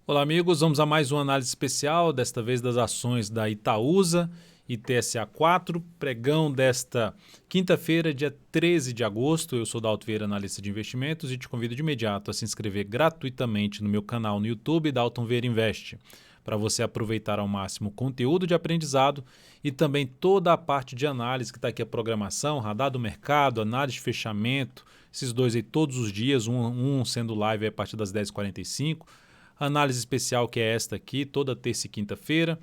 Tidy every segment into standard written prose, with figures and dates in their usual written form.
Olá, amigos. Vamos a mais uma análise especial, desta vez das ações da Itaúsa e TSA4, pregão desta quinta-feira, dia 13 de agosto. Eu sou Dalto Vieira, analista de investimentos, e te convido de imediato a se inscrever gratuitamente no meu canal no YouTube, Dalton Vieira Investe, para você aproveitar ao máximo o conteúdo de aprendizado e também toda a parte de análise que está aqui, a programação, radar do mercado, análise de fechamento, esses dois aí todos os dias, um sendo live a partir das 10h45, análise especial que é esta aqui, toda terça e quinta-feira,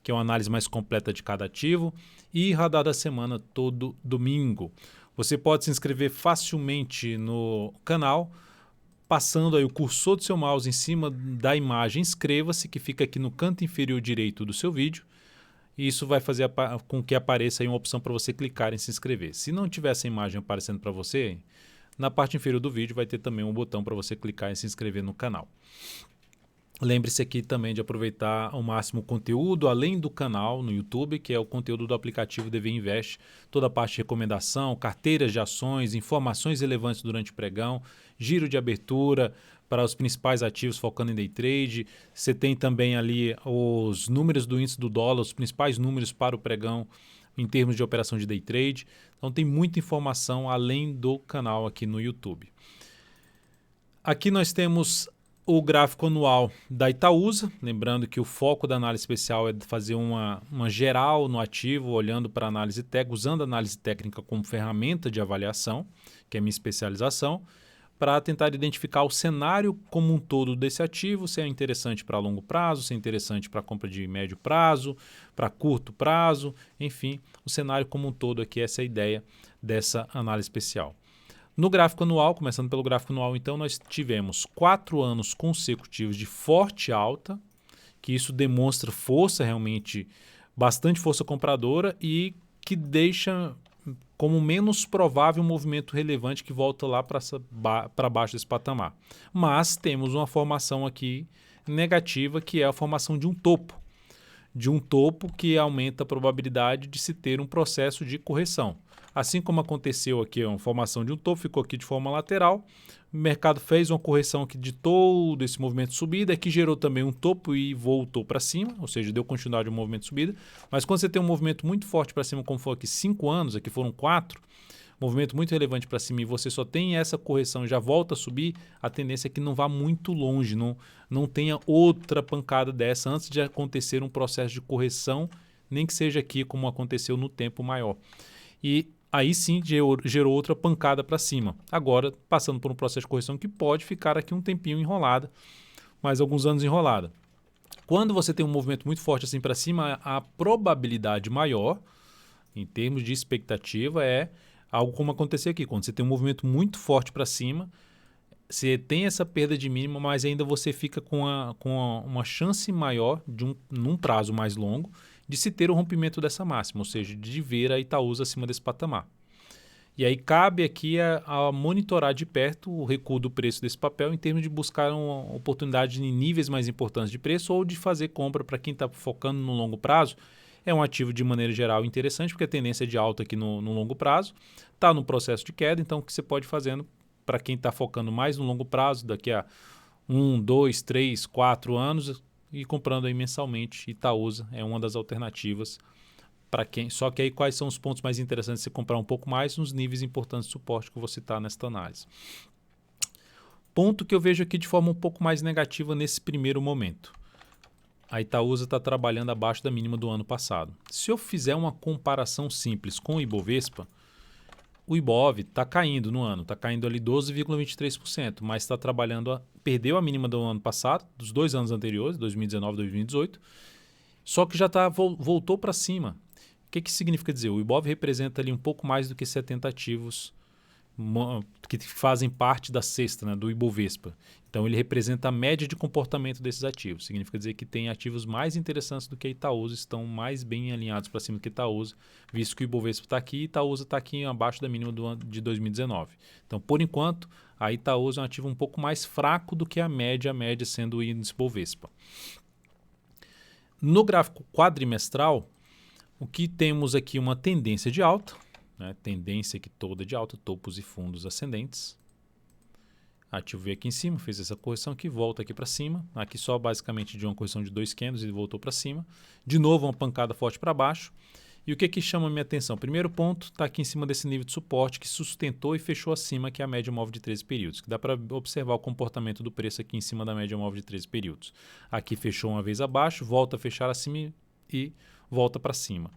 que é uma análise mais completa de cada ativo, e radar da semana todo domingo. Você pode se inscrever facilmente no canal, passando aí o cursor do seu mouse em cima da imagem inscreva-se, que fica aqui no canto inferior direito do seu vídeo, e isso vai fazer com que apareça aí uma opção para você clicar em se inscrever. Se não tiver essa imagem aparecendo para você, na parte inferior do vídeo vai ter também um botão para você clicar em se inscrever no canal. Lembre-se aqui também de aproveitar ao máximo o conteúdo, além do canal no YouTube, que é o conteúdo do aplicativo DV Invest, toda a parte de recomendação, carteiras de ações, informações relevantes durante o pregão, giro de abertura para os principais ativos focando em day trade. Você tem também ali os números do índice do dólar, os principais números para o pregão em termos de operação de day trade. Então tem muita informação além do canal aqui no YouTube. Aqui nós temos o gráfico anual da Itaúsa, lembrando que o foco da análise especial é fazer uma geral no ativo, olhando para a análise técnica, usando a análise técnica como ferramenta de avaliação, que é a minha especialização, para tentar identificar o cenário como um todo desse ativo, se é interessante para longo prazo, se é interessante para compra de médio prazo, para curto prazo, enfim, o cenário como um todo aqui, essa é a ideia dessa análise especial. No gráfico anual, começando pelo gráfico anual, então, nós tivemos 4 anos consecutivos de forte alta, que isso demonstra força realmente, bastante força compradora e que deixa como menos provável um movimento relevante que volta lá para baixo desse patamar. Mas temos uma formação aqui negativa, que é a formação de um topo que aumenta a probabilidade de se ter um processo de correção. Assim como aconteceu aqui, a formação de um topo, ficou aqui de forma lateral, o mercado fez uma correção aqui de todo esse movimento de subida, que gerou também um topo e voltou para cima, ou seja, deu continuidade ao movimento de subida. Mas quando você tem um movimento muito forte para cima, como foi aqui 5 anos, aqui foram 4, movimento muito relevante para cima, e você só tem essa correção e já volta a subir, a tendência é que não vá muito longe, não tenha outra pancada dessa antes de acontecer um processo de correção, nem que seja aqui como aconteceu no tempo maior. E aí sim gerou outra pancada para cima. Agora, passando por um processo de correção que pode ficar aqui um tempinho enrolada, mais alguns anos enrolada. Quando você tem um movimento muito forte assim para cima, a probabilidade maior, em termos de expectativa, é algo como aconteceu aqui. Quando você tem um movimento muito forte para cima, você tem essa perda de mínima, mas ainda você fica com uma chance maior, num prazo mais longo, de se ter o rompimento dessa máxima, ou seja, de ver a Itaúsa acima desse patamar. E aí cabe aqui a monitorar de perto o recuo do preço desse papel em termos de buscar uma oportunidade em níveis mais importantes de preço ou de fazer compra para quem está focando no longo prazo. É um ativo de maneira geral interessante, porque a tendência é de alta aqui no longo prazo, está no processo de queda, então o que você pode fazendo para quem está focando mais no longo prazo, daqui a 1, 2, 3, 4 anos, e comprando aí mensalmente. Itaúsa é uma das alternativas para quem. Só que aí quais são os pontos mais interessantes de você comprar um pouco mais nos níveis importantes de suporte que você está nesta análise. Ponto que eu vejo aqui de forma um pouco mais negativa nesse primeiro momento. A Itaúsa está trabalhando abaixo da mínima do ano passado. Se eu fizer uma comparação simples com o Ibovespa, o Ibov está caindo no ano, está caindo ali 12,23%, mas está trabalhando, perdeu a mínima do ano passado, dos 2 anos anteriores, 2019 e 2018, só que já voltou para cima. O que significa dizer? O Ibov representa ali um pouco mais do que 70 ativos que fazem parte da cesta, né, do Ibovespa. Então ele representa a média de comportamento desses ativos. Significa dizer que tem ativos mais interessantes do que a Itaúsa, estão mais bem alinhados para cima do que a Itaúsa, visto que o Ibovespa está aqui e a Itaúsa está aqui abaixo da mínima do ano de 2019. Então, por enquanto, a Itaúsa é um ativo um pouco mais fraco do que a média sendo o índice Ibovespa. No gráfico quadrimestral, o que temos aqui uma tendência de alta, né? Tendência que toda de alta, topos e fundos ascendentes. Ativo veio aqui em cima, fez essa correção aqui, volta aqui para cima. Aqui só basicamente de uma correção de 2 candles e voltou para cima. De novo uma pancada forte para baixo. E o que chama a minha atenção? Primeiro ponto está aqui em cima desse nível de suporte que sustentou e fechou acima, que é a média móvel de 13 períodos. Que dá para observar o comportamento do preço aqui em cima da média móvel de 13 períodos. Aqui fechou uma vez abaixo, volta a fechar acima e volta para cima.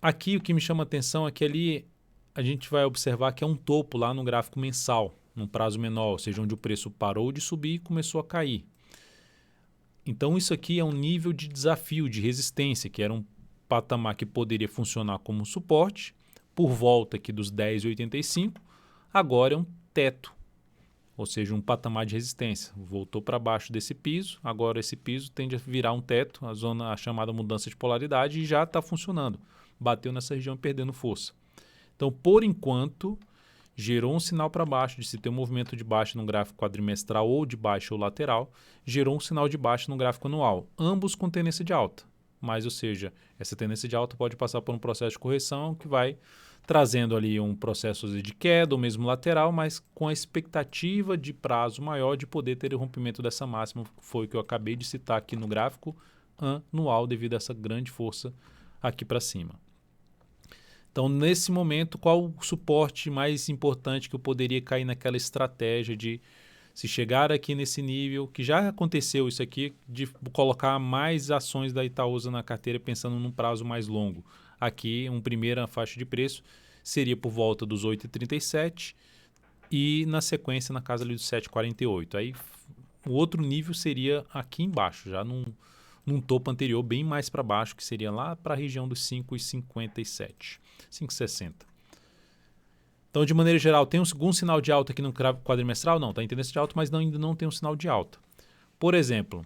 Aqui o que me chama a atenção é que ali a gente vai observar que é um topo lá no gráfico mensal, num prazo menor, ou seja, onde o preço parou de subir e começou a cair. Então isso aqui é um nível de desafio, de resistência, que era um patamar que poderia funcionar como suporte, por volta aqui dos 10,85, agora é um teto, ou seja, um patamar de resistência. Voltou para baixo desse piso, agora esse piso tende a virar um teto, a chamada mudança de polaridade, e já está funcionando. Bateu nessa região perdendo força. Então, por enquanto, gerou um sinal para baixo, de se ter um movimento de baixa no gráfico quadrimestral ou de baixa ou lateral, gerou um sinal de baixa no gráfico anual, ambos com tendência de alta. Mas, ou seja, essa tendência de alta pode passar por um processo de correção que vai trazendo ali um processo de queda ou mesmo lateral, mas com a expectativa de prazo maior de poder ter o rompimento dessa máxima, foi o que eu acabei de citar aqui no gráfico anual devido a essa grande força aqui para cima. Então, nesse momento, qual o suporte mais importante que eu poderia cair naquela estratégia de, se chegar aqui nesse nível, que já aconteceu isso aqui, de colocar mais ações da Itaúsa na carteira pensando num prazo mais longo. Aqui, uma primeira faixa de preço seria por volta dos 8,37 e na sequência na casa ali dos 7,48. Aí, o outro nível seria aqui embaixo, já num topo anterior bem mais para baixo, que seria lá para a região dos 5,57, 5,60. Então, de maneira geral, tem algum sinal de alta aqui no quadrimestral? Não, está em tendência de alta, mas ainda não tem um sinal de alta. Por exemplo,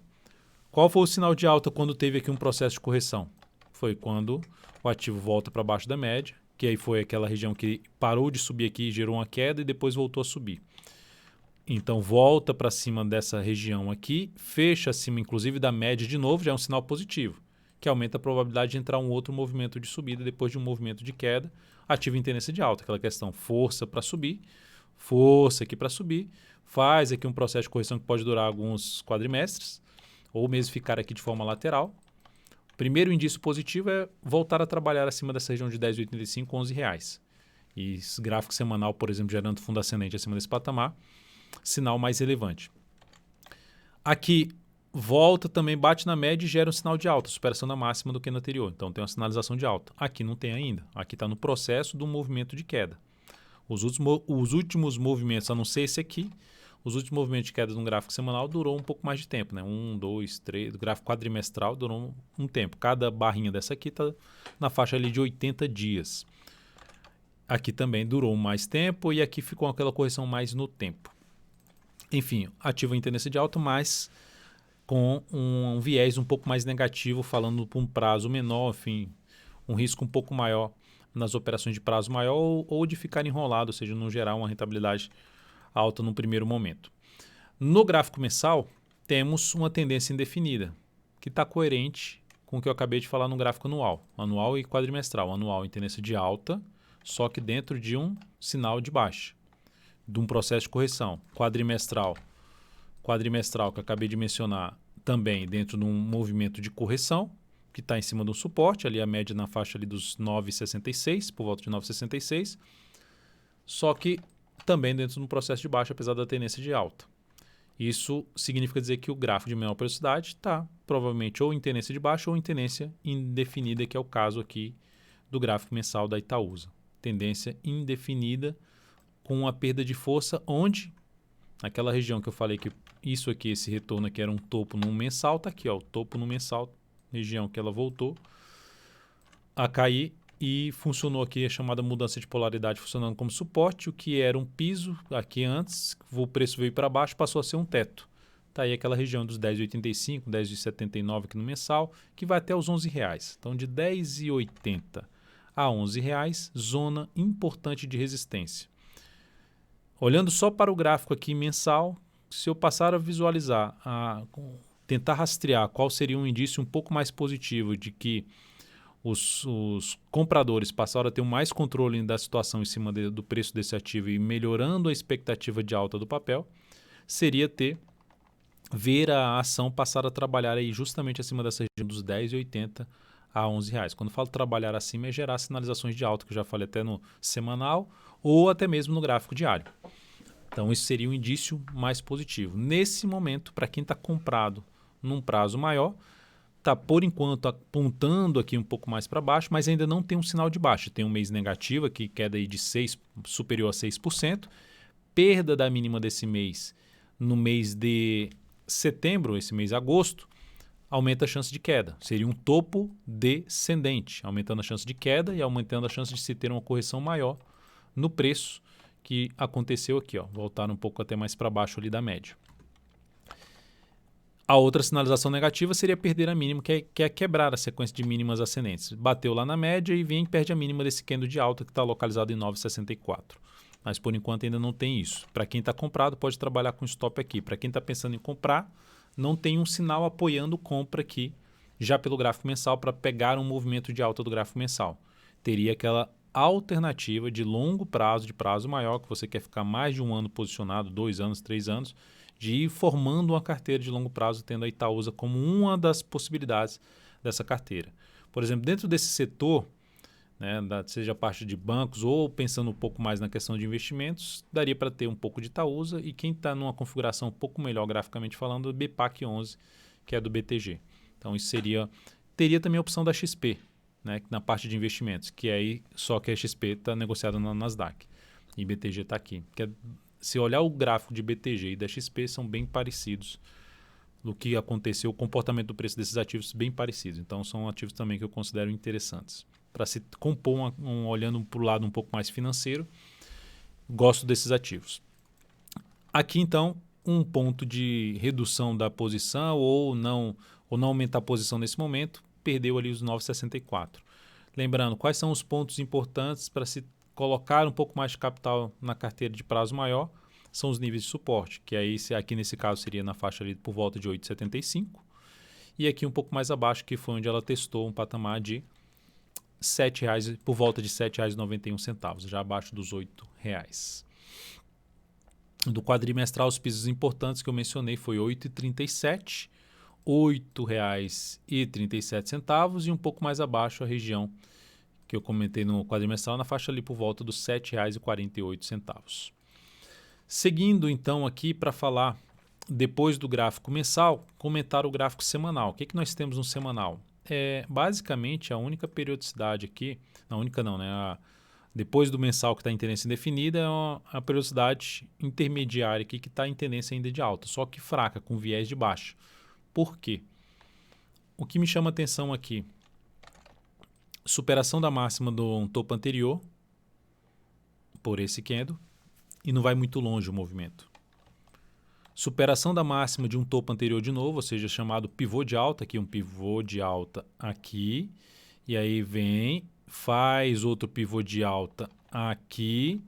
qual foi o sinal de alta quando teve aqui um processo de correção? Foi quando o ativo volta para baixo da média, que aí foi aquela região que parou de subir aqui, gerou uma queda e depois voltou a subir. Então, volta para cima dessa região aqui, fecha acima, inclusive, da média de novo, já é um sinal positivo, que aumenta a probabilidade de entrar um outro movimento de subida depois de um movimento de queda, ativo em tendência de alta, aquela questão força para subir, força aqui para subir, faz aqui um processo de correção que pode durar alguns quadrimestres, ou mesmo ficar aqui de forma lateral. Primeiro indício positivo é voltar a trabalhar acima dessa região de 10,85, R$11. E esse gráfico semanal, por exemplo, gerando fundo ascendente acima desse patamar, sinal mais relevante. Aqui volta também, bate na média e gera um sinal de alta, superação da máxima do que no anterior. Então tem uma sinalização de alta. Aqui não tem ainda. Aqui está no processo do movimento de queda. Os últimos movimentos, a não ser esse aqui, os últimos movimentos de queda no gráfico semanal durou um pouco mais de tempo, né? 1, 2, 3, o gráfico quadrimestral durou um tempo. Cada barrinha dessa aqui está na faixa ali de 80 dias. Aqui também durou mais tempo e aqui ficou aquela correção mais no tempo. Enfim, ativo em tendência de alta, mas com um viés um pouco mais negativo, falando por um prazo menor, enfim, um risco um pouco maior nas operações de prazo maior ou de ficar enrolado, ou seja, não gerar uma rentabilidade alta no primeiro momento. No gráfico mensal, temos uma tendência indefinida, que está coerente com o que eu acabei de falar no gráfico anual e quadrimestral. Anual em tendência de alta, só que dentro de um sinal de baixa, de um processo de correção. Quadrimestral, que eu acabei de mencionar, também dentro de um movimento de correção, que está em cima do suporte, ali a média na faixa ali dos 9,66, por volta de 9,66, só que também dentro de um processo de baixa, apesar da tendência de alta. Isso significa dizer que o gráfico de menor periodicidade está provavelmente ou em tendência de baixa ou em tendência indefinida, que é o caso aqui do gráfico mensal da Itaúsa. Tendência indefinida com uma perda de força, onde aquela região que eu falei que isso aqui, esse retorno aqui era um topo no mensal, está aqui, ó, o topo no mensal, região que ela voltou a cair e funcionou aqui a chamada mudança de polaridade funcionando como suporte, o que era um piso aqui antes, o preço veio para baixo, passou a ser um teto. Está aí aquela região dos 10,85, 10,79 aqui no mensal, que vai até os R$11. Então, de 10,80 a R$11, zona importante de resistência. Olhando só para o gráfico aqui mensal, se eu passar a visualizar, tentar rastrear qual seria um indício um pouco mais positivo de que os compradores passaram a ter mais controle da situação em cima do preço desse ativo e melhorando a expectativa de alta do papel, seria ver a ação passar a trabalhar aí justamente acima dessa região dos R$10,80 a R$11. Quando eu falo trabalhar acima, é gerar sinalizações de alta, que eu já falei até no semanal ou até mesmo no gráfico diário. Então, isso seria um indício mais positivo. Nesse momento, para quem está comprado num prazo maior, está, por enquanto, apontando aqui um pouco mais para baixo, mas ainda não tem um sinal de baixa. Tem um mês negativo aqui, queda aí de 6, superior a 6%. Perda da mínima desse mês no mês de setembro, esse mês de agosto, aumenta a chance de queda. Seria um topo descendente, aumentando a chance de queda e aumentando a chance de se ter uma correção maior no preço que aconteceu aqui. Voltar um pouco até mais para baixo ali da média. A outra sinalização negativa seria perder a mínima, que é quebrar a sequência de mínimas ascendentes. Bateu lá na média e vem e perde a mínima desse candle de alta que está localizado em 9,64. Mas por enquanto ainda não tem isso. Para quem está comprado, pode trabalhar com stop aqui. Para quem está pensando em comprar, não tem um sinal apoiando compra aqui, já pelo gráfico mensal, para pegar um movimento de alta do gráfico mensal. Teria aquela alternativa de longo prazo, de prazo maior, que você quer ficar mais de um ano posicionado, 2 anos, 3 anos, de ir formando uma carteira de longo prazo, tendo a Itaúsa como uma das possibilidades dessa carteira. Por exemplo, dentro desse setor, né, seja a parte de bancos ou pensando um pouco mais na questão de investimentos, daria para ter um pouco de Itaúsa e quem está numa configuração um pouco melhor graficamente falando, o BPAC 11, que é do BTG. Então isso teria também a opção da XP, né, na parte de investimentos, que aí só que a XP está negociada na Nasdaq e BTG está aqui. Se olhar o gráfico de BTG e da XP, são bem parecidos do que aconteceu, o comportamento do preço desses ativos bem parecidos. Então, são ativos também que eu considero interessantes. Para se compor, olhando para o lado um pouco mais financeiro, gosto desses ativos. Aqui, então, um ponto de redução da posição ou não aumentar a posição nesse momento, perdeu ali os 9,64. Lembrando, quais são os pontos importantes para se colocar um pouco mais de capital na carteira de prazo maior, são os níveis de suporte, que aí aqui nesse caso seria na faixa ali por volta de 8,75 e aqui um pouco mais abaixo, que foi onde ela testou um patamar de R$7, por volta de R$ 7,91, já abaixo dos R$ 8. Do quadrimestral, os pisos importantes que eu mencionei foi 8,37, R$ 8,37 e um pouco mais abaixo a região que eu comentei no quadrimestral, na faixa ali por volta dos R$ 7,48. Seguindo então aqui para falar, depois do gráfico mensal, comentar o gráfico semanal. O que nós temos no semanal? Basicamente a única periodicidade aqui, não, a única não, né? Depois do mensal que está em tendência indefinida, é a periodicidade intermediária aqui que está em tendência ainda de alta, só que fraca, com viés de baixa. Por quê? O que me chama atenção aqui, superação da máxima do topo anterior por esse candle e não vai muito longe o movimento. Superação da máxima de um topo anterior de novo, ou seja, chamado pivô de alta, aqui um pivô de alta aqui, e aí vem, faz outro pivô de alta aqui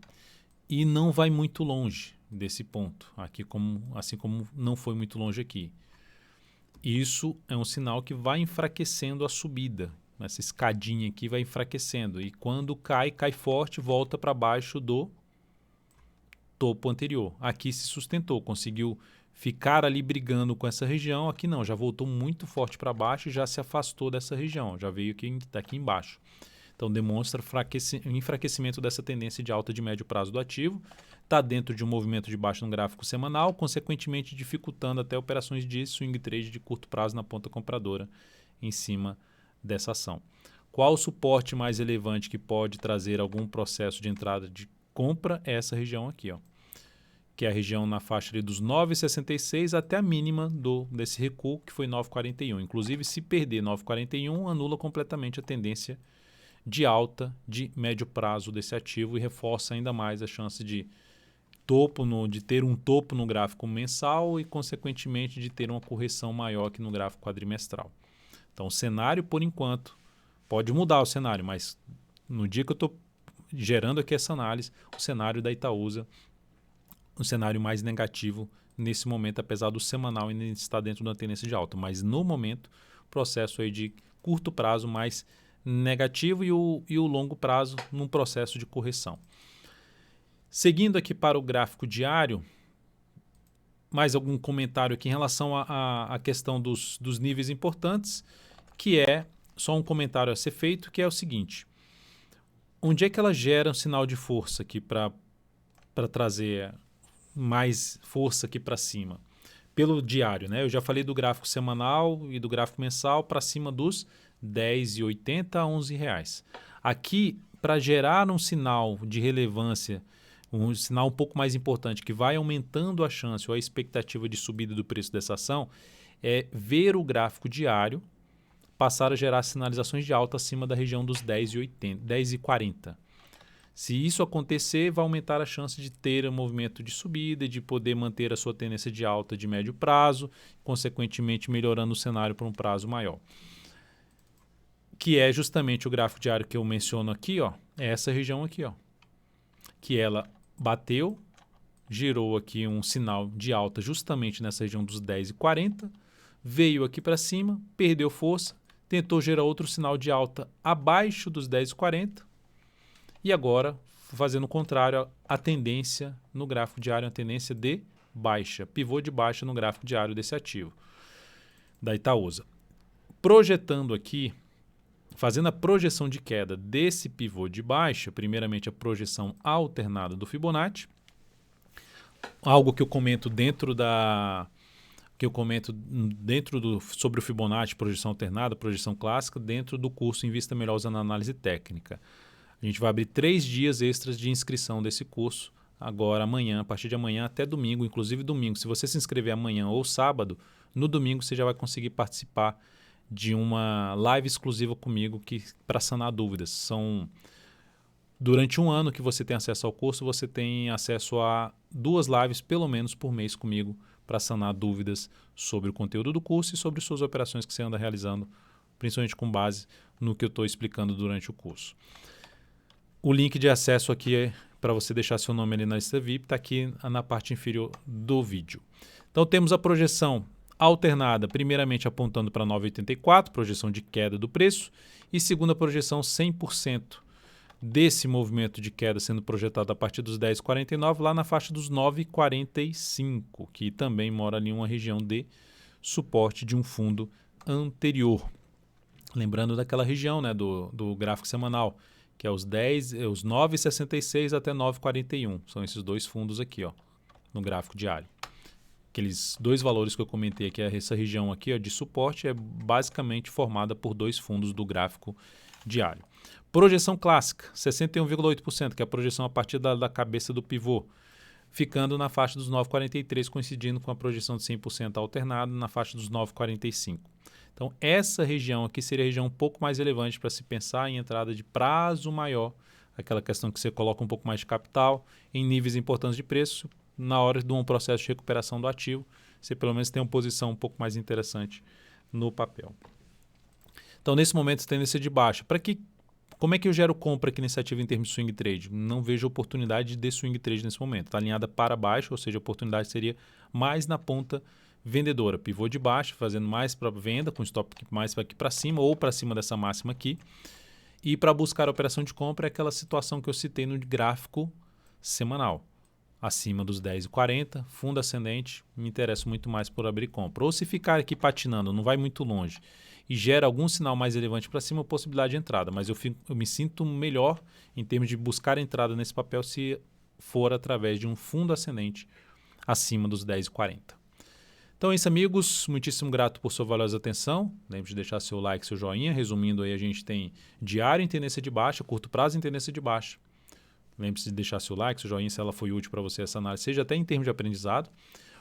e não vai muito longe desse ponto, aqui assim como não foi muito longe aqui. Isso é um sinal que vai enfraquecendo a subida. Essa escadinha aqui vai enfraquecendo e quando cai forte, volta para baixo do topo anterior. Aqui se sustentou, conseguiu ficar ali brigando com essa região. Aqui não, já voltou muito forte para baixo e já se afastou dessa região, já veio daqui embaixo. Então demonstra enfraquecimento dessa tendência de alta de médio prazo do ativo. Está dentro de um movimento de baixa no gráfico semanal, consequentemente dificultando até operações de swing trade de curto prazo na ponta compradora em cima dessa ação. Qual o suporte mais relevante que pode trazer algum processo de entrada de compra? É essa região aqui, que é a região na faixa ali dos 9,66 até a mínima desse recuo, que foi 9,41. Inclusive, se perder 9,41, anula completamente a tendência de alta de médio prazo desse ativo e reforça ainda mais a chance de ter um topo no gráfico mensal e, consequentemente, de ter uma correção maior aqui no gráfico quadrimestral. Então, o cenário, por enquanto, pode mudar o cenário, mas no dia que eu estou gerando aqui essa análise, o cenário da Itaúsa, um cenário mais negativo nesse momento, apesar do semanal ainda estar dentro da tendência de alta. Mas, no momento, processo aí de curto prazo mais negativo e o longo prazo num processo de correção. Seguindo aqui para o gráfico diário, mais algum comentário aqui em relação à questão dos níveis importantes, que é só um comentário a ser feito, que é o seguinte: onde é que ela gera um sinal de força aqui para trazer mais força aqui para cima? Pelo diário, né? Eu já falei do gráfico semanal e do gráfico mensal para cima dos R$10,80 a R$11. Aqui, para gerar um sinal de relevância, um sinal um pouco mais importante, que vai aumentando a chance ou a expectativa de subida do preço dessa ação, é ver o gráfico diário passar a gerar sinalizações de alta acima da região dos R$10,40. Se isso acontecer, vai aumentar a chance de ter um movimento de subida e de poder manter a sua tendência de alta de médio prazo, consequentemente melhorando o cenário para um prazo maior. Que é justamente o gráfico diário que eu menciono aqui, ó, é essa região aqui, ó, que ela bateu, gerou aqui um sinal de alta justamente nessa região dos R$10,40, veio aqui para cima, perdeu força, tentou gerar outro sinal de alta abaixo dos R$10,40, e agora, fazendo o contrário, a tendência no gráfico diário é a tendência de baixa, pivô de baixa no gráfico diário desse ativo, da Itaúsa. Projetando aqui, fazendo a projeção de queda desse pivô de baixa, primeiramente a projeção alternada do Fibonacci, algo que eu comento sobre o Fibonacci, projeção alternada, projeção clássica, dentro do curso Invista Melhor usando análise técnica. A gente vai abrir 3 dias extras de inscrição desse curso, agora amanhã, a partir de amanhã até domingo, inclusive domingo. Se você se inscrever amanhã ou sábado, no domingo você já vai conseguir participar de uma live exclusiva comigo para sanar dúvidas. Durante um ano que você tem acesso ao curso, você tem acesso a 2 lives pelo menos por mês comigo para sanar dúvidas sobre o conteúdo do curso e sobre suas operações que você anda realizando, principalmente com base no que eu estou explicando durante o curso. O link de acesso aqui para você deixar seu nome ali na lista VIP está aqui na parte inferior do vídeo. Então temos a projeção alternada, primeiramente apontando para 9,84, projeção de queda do preço, e segunda projeção 100% desse movimento de queda sendo projetado a partir dos 10,49 lá na faixa dos 9,45, que também mora ali em uma região de suporte de um fundo anterior. Lembrando daquela região, né, do gráfico semanal, que é os 9,66 até 9,41. São esses 2 fundos aqui, ó, no gráfico diário. Aqueles 2 valores que eu comentei aqui, essa região aqui, ó, de suporte, é basicamente formada por 2 fundos do gráfico diário. Projeção clássica, 61,8%, que é a projeção a partir da cabeça do pivô, ficando na faixa dos 9,43, coincidindo com a projeção de 100% alternado na faixa dos 9,45. Então, essa região aqui seria a região um pouco mais relevante para se pensar em entrada de prazo maior, aquela questão que você coloca um pouco mais de capital em níveis importantes de preço, na hora de um processo de recuperação do ativo, você pelo menos tem uma posição um pouco mais interessante no papel. Então, nesse momento, tendência de baixa. Como é que eu gero compra aqui nesse ativo em termos de swing trade? Não vejo oportunidade de swing trade nesse momento. Está alinhada para baixo, ou seja, a oportunidade seria mais na ponta vendedora. Pivô de baixo, fazendo mais para venda, com stop mais aqui para cima ou para cima dessa máxima aqui. E para buscar a operação de compra é aquela situação que eu citei no gráfico semanal. Acima dos 10,40, fundo ascendente, me interessa muito mais por abrir compra. Ou se ficar aqui patinando, não vai muito longe e gera algum sinal mais relevante para cima, possibilidade de entrada. Mas eu me sinto melhor em termos de buscar entrada nesse papel se for através de um fundo ascendente acima dos 10,40. Então é isso, amigos. Muitíssimo grato por sua valiosa atenção. Lembre de deixar seu like, seu joinha. Resumindo aí, a gente tem diário em tendência de baixa, curto prazo em tendência de baixa. Lembre-se de deixar seu like, seu joinha, se ela foi útil para você essa análise, seja até em termos de aprendizado.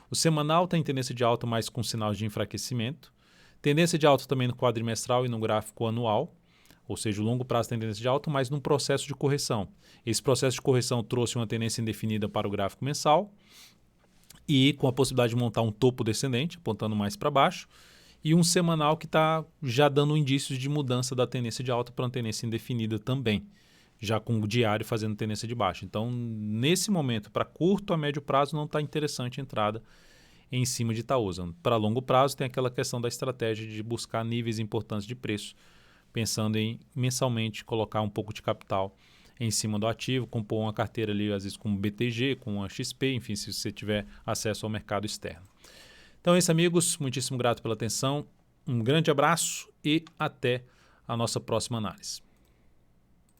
O semanal está em tendência de alta, mas com sinais de enfraquecimento. Tendência de alta também no quadrimestral e no gráfico anual, ou seja, o longo prazo tem tendência de alta, mas num processo de correção. Esse processo de correção trouxe uma tendência indefinida para o gráfico mensal e com a possibilidade de montar um topo descendente, apontando mais para baixo, e um semanal que está já dando indícios de mudança da tendência de alta para uma tendência indefinida também, já com o diário fazendo tendência de baixa. Então, nesse momento, para curto a médio prazo, não está interessante a entrada em cima de Itaúsa. Para longo prazo, tem aquela questão da estratégia de buscar níveis importantes de preço, pensando em mensalmente colocar um pouco de capital em cima do ativo, compor uma carteira ali, às vezes com BTG, com a XP, enfim, se você tiver acesso ao mercado externo. Então é isso, amigos. Muitíssimo grato pela atenção. Um grande abraço e até a nossa próxima análise.